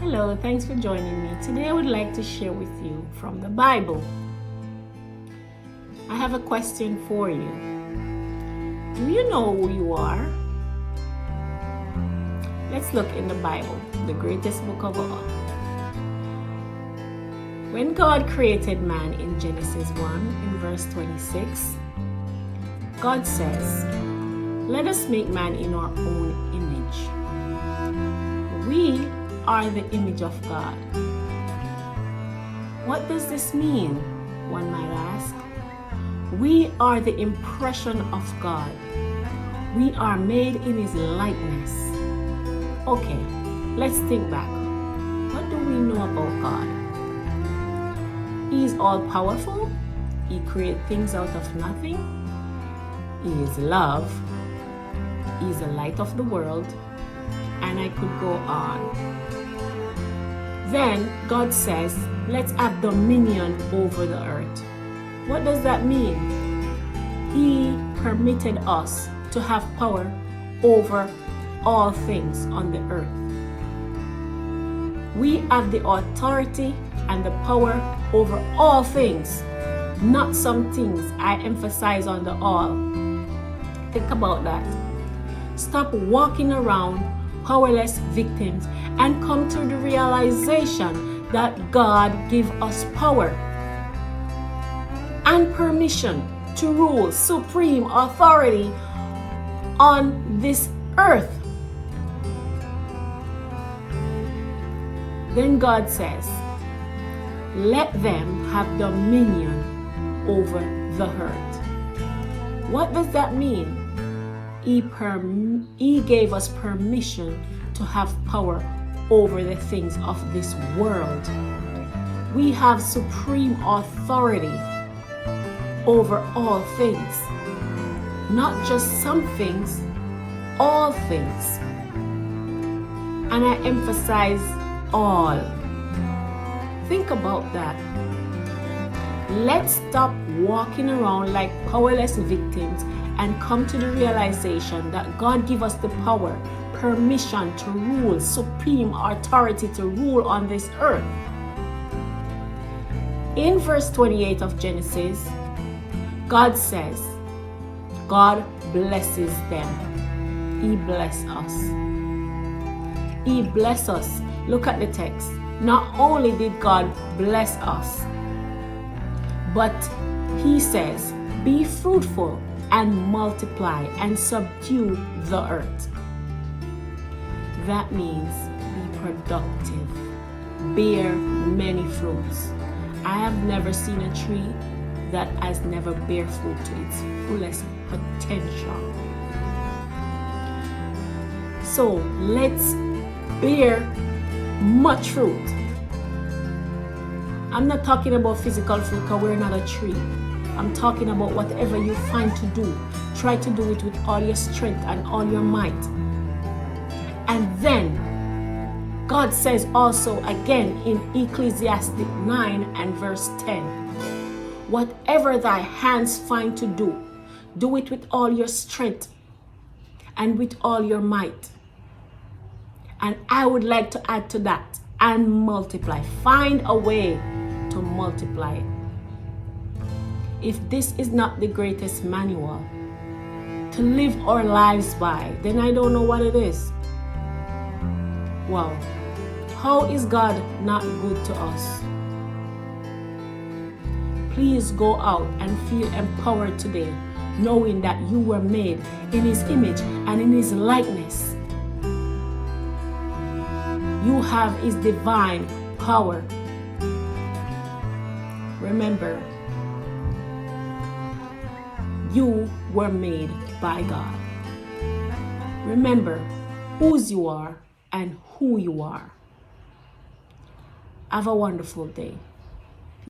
Hello, thanks for joining me. Today I would like to share with you from the Bible. I have a question for you. Do you know who you are? Let's look in the Bible, the greatest book of all. When God created man in Genesis 1 in verse 26, God says, "Let us make man in our own image." We are the image of God. What does this mean? One might ask. We are the impression of God. We are made in His likeness. Okay, let's think back. What do we know about God? He is all-powerful. He created things out of nothing. He is love. He is the light of the world. And I could go on. Then God says, let's have dominion over the earth. What does that mean? He permitted us to have power over all things on the earth. We have the authority and the power over all things, not some things. I emphasize on the all. Think about that. Stop walking around powerless victims and come to the realization that God gave us power and permission to rule, supreme authority on this earth. Then God says, let them have dominion over the earth. What does that mean? He gave us permission to have power over the things of this world. We have supreme authority over all things. Not just some things, all things. And I emphasize all. Think about that. Let's stop walking around like powerless victims and come to the realization that God gave us the power, permission to rule, supreme authority to rule on this earth. In verse 28 of Genesis, God says, God blesses them. He blessed us. He blessed us. Look at the text. Not only did God bless us, but He says, be fruitful and multiply and subdue the earth. That means be productive, bear many fruits. I have never seen a tree that has never bear fruit to its fullest potential. So let's bear much fruit. I'm not talking about physical fruit because we're not a tree. I'm talking about whatever you find to do. Try to do it with all your strength and all your might. And then, God says also again in Ecclesiastes 9 and verse 10, whatever thy hands find to do it with all your strength and with all your might. And I would like to add to that, and multiply. Find a way to multiply. If this is not the greatest manual to live our lives by, then I don't know what it is. Wow. How is God not good to us? Please go out and feel empowered today, knowing that you were made in His image and in His likeness. You have His divine power. Remember, you were made by God. Remember whose you are and who you are. Have a wonderful day.